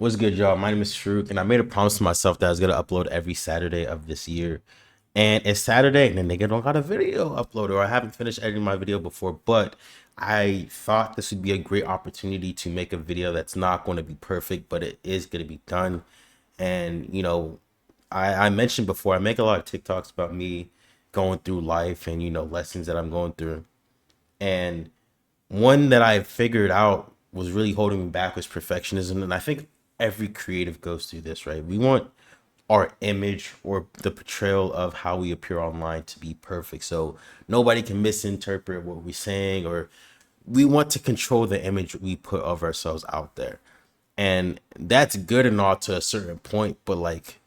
What's good, y'all? My name is Farouk, and I made a promise to myself that I was gonna upload every Saturday of this year. And it's Saturday, and the nigga don't got a video uploaded, or I haven't finished editing my video before. But I thought this would be a great opportunity to make a video that's not going to be perfect, but it is going to be done. And I mentioned before, I make a lot of TikToks about me going through life and lessons that I'm going through. And one that I figured out was really holding me back was perfectionism. And I think every creative goes through this, right? We want our image or the portrayal of how we appear online to be perfect. So nobody can misinterpret what we're saying, or we want to control the image we put of ourselves out there. And that's good and all to a certain point, but like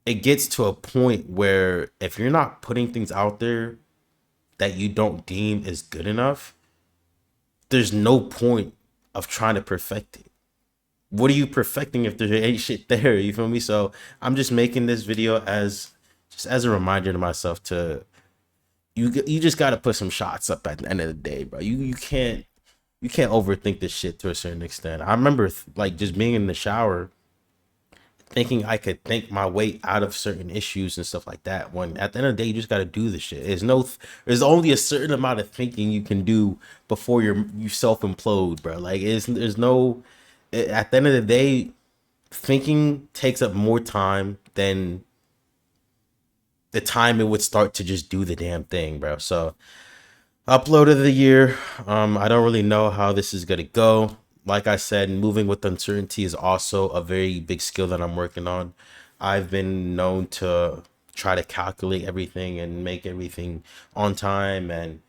it gets to a point where if you're not putting things out there that you don't deem is good enough, there's no point of trying to perfect it. What are you perfecting if there ain't shit there? You feel me? So I'm just making this video as just as a reminder to myself to you just got to put some shots up at the end of the day, bro. You can't overthink this shit to a certain extent. I remember like just being in the shower thinking I could think my way out of certain issues and stuff like that. When at the end of the day, you just got to do the shit. There's only a certain amount of thinking you can do before you self implode, bro. Like there's no, at the end of the day, thinking takes up more time than the time it would start to just do the damn thing, bro. So upload of the year. I don't really know how this is gonna go. Like I said, moving with uncertainty is also a very big skill that I'm working on. I've been known to try to calculate everything and make everything on time and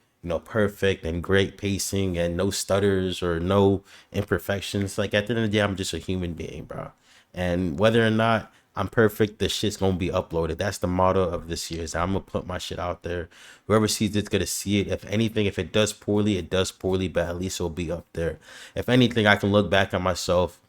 perfect and great pacing and no stutters or no imperfections. Like at the end of the day, I'm just a human being, bro. And whether or not I'm perfect, the shit's gonna be uploaded. That's the motto of this year. Is I'm gonna put my shit out there. Whoever sees it's gonna see it. If anything, if it does poorly, it does poorly, but at least it'll be up there. If anything, I can look back at myself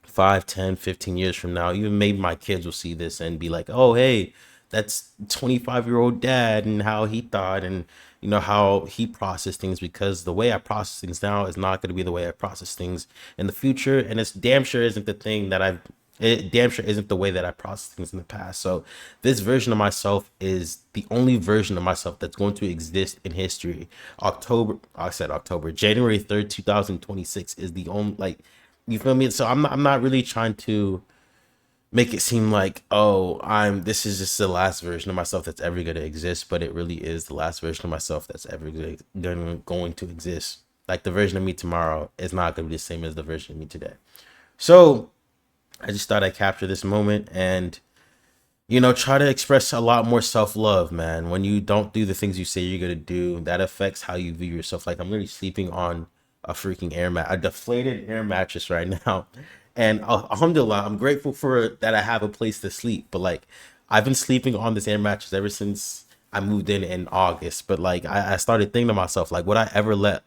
5, 10, 15 years from now. Even maybe my kids will see this and be like, oh hey, that's 25-year-old dad and how he thought and how he processed things, because the way I process things now is not going to be the way I process things in the future, and it's damn sure isn't the thing that I've it damn sure isn't the way that I process things in the past. So this version of myself is the only version of myself that's going to exist in history. October, January 3rd, 2026 is the only, like, you feel me? So I'm not really trying to make it seem like, oh, this is just the last version of myself that's ever going to exist, but it really is the last version of myself that's ever going to exist. Like the version of me tomorrow is not going to be the same as the version of me today. So I just thought I'd capture this moment and try to express a lot more self-love, man. When you don't do the things you say you're gonna do, that affects how you view yourself. Like I'm literally sleeping on a freaking a deflated air mattress right now. And alhamdulillah, I'm grateful for that I have a place to sleep. But like I've been sleeping on this air mattress ever since I moved in August. But like I started thinking to myself, like, would I ever let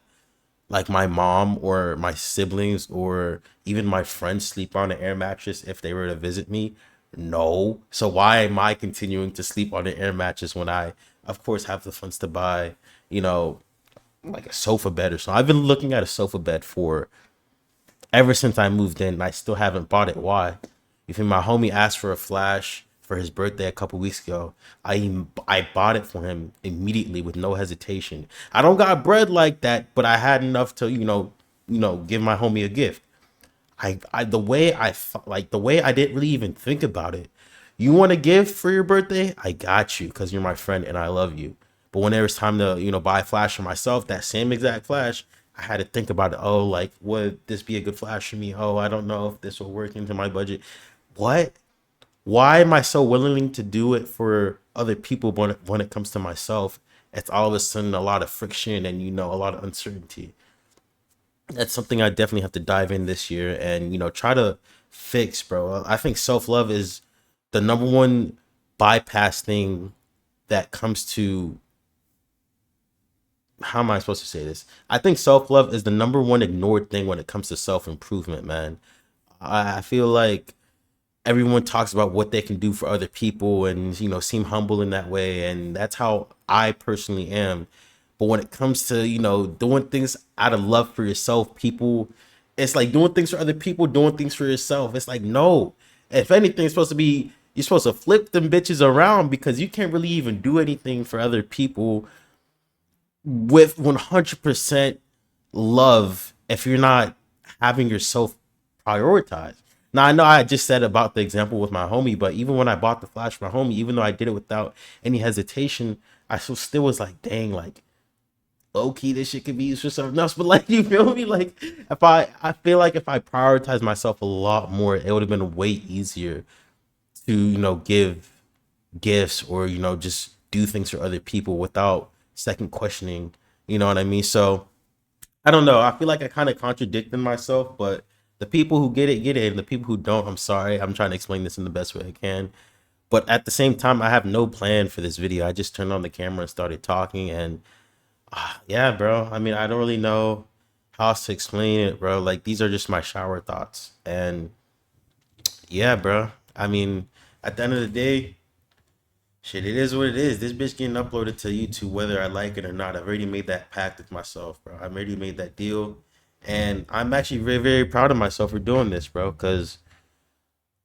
like my mom or my siblings or even my friends sleep on an air mattress if they were to visit me? No. So why am I continuing to sleep on an air mattress when I, of course, have the funds to buy, you know, like a sofa bed or so? I've been looking at a sofa bed for ever since I moved in. And I still haven't bought it. Why? You feel me? My homie asked for a flash for his birthday a couple weeks ago. I bought it for him immediately with no hesitation. I don't got bread like that, but I had enough to give my homie a gift. I the way I like the way I didn't really even think about it. You want a gift for your birthday? I got you because you're my friend and I love you. But when there was time to buy a flash for myself, that same exact flash, I had to think about it. Oh, like would this be a good flash for me? Oh, I don't know if this will work into my budget. What? Why am I so willing to do it for other people, but when it comes to myself, it's all of a sudden a lot of friction and a lot of uncertainty. That's something I definitely have to dive in this year and try to fix, bro. I think self-love is the number one bypass thing that comes to, how am I supposed to say this? I think self-love is the number one ignored thing when it comes to self-improvement, man. I feel like everyone talks about what they can do for other people and seem humble in that way, and that's how I personally am. But when it comes to doing things out of love for yourself, people, It's like doing things for other people, doing things for yourself. It's like, no. If anything, it's supposed to be, you're supposed to flip them bitches around, because you can't really even do anything for other people with 100% love if you're not having yourself prioritized. Now, I know I just said about the example with my homie, but even when I bought the flash for my homie, even though I did it without any hesitation, I still was like, dang, like, low key, this shit could be used for something else. But like, you feel me? Like, I feel like if I prioritized myself a lot more, it would have been way easier to, give gifts, or, just do things for other people without second questioning. You know what I mean? So I don't know. I feel like I kind of contradicted myself, but the people who get it, and the people who don't, I'm sorry. I'm trying to explain this in the best way I can. But at the same time, I have no plan for this video. I just turned on the camera and started talking, and yeah, bro. I mean, I don't really know how else to explain it, bro. Like, these are just my shower thoughts. And yeah, bro. I mean, at the end of the day, shit, it is what it is. This bitch getting uploaded to YouTube, whether I like it or not. I've already made that pact with myself, bro. I've already made that deal. And I'm actually very, very proud of myself for doing this, bro. Because,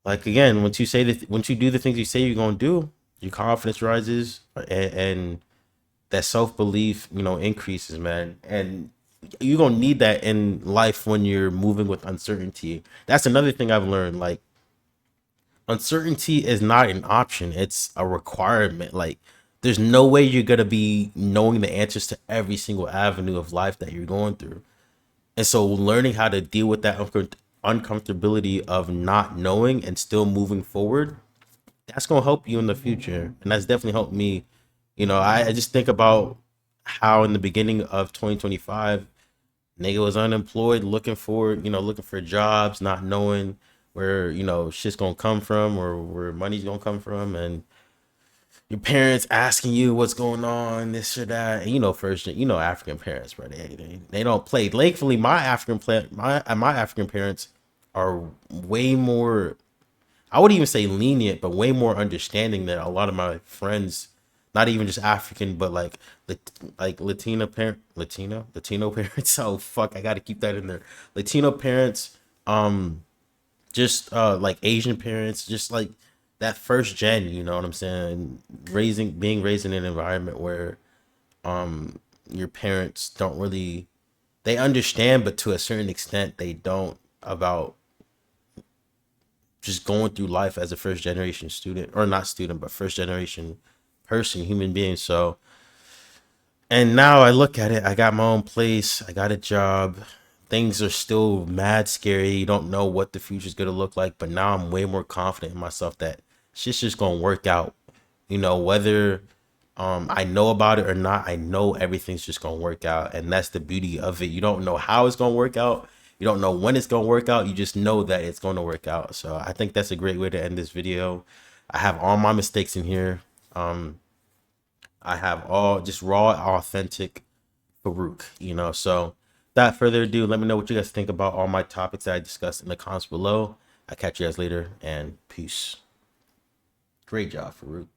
like, again, once you do the things you say you're going to do, your confidence rises, and that self-belief, increases, man. And you're going to need that in life when you're moving with uncertainty. That's another thing I've learned. Like, uncertainty is not an option, it's a requirement. Like, there's no way you're going to be knowing the answers to every single avenue of life that you're going through. And so learning how to deal with that uncomfortability of not knowing and still moving forward, that's going to help you in the future. And that's definitely helped me. I just think about how in the beginning of 2025, nigga was unemployed, looking for jobs, not knowing where, shit's gonna come from, or where money's gonna come from, and your parents asking you what's going on, this or that. And first, African parents, bro, they don't play. Thankfully, my African parents are way more, I wouldn't even say lenient, but way more understanding than a lot of my friends. Not even just African, but like Latino parents. Oh fuck, I got to keep that in there. Latino parents, just like Asian parents, just like that first gen. You know what I'm saying? Being raised in an environment where your parents don't really, they understand, but to a certain extent they don't, about just going through life as a first generation student, or not student, but first generation person, human being. So, and now I look at it, I got my own place, I got a job. Things are still mad scary. You don't know what the future's gonna look like, but now I'm way more confident in myself that shit's just gonna work out. Whether I know about it or not, I know everything's just gonna work out, and that's the beauty of it. You don't know how it's gonna work out. You don't know when it's gonna work out. You just know that it's gonna work out. So I think that's a great way to end this video. I have all my mistakes in here. I have all just raw, authentic Farouk, So without further ado, let me know what you guys think about all my topics that I discussed in the comments below. I'll catch you guys later, and peace. Great job, Farouk.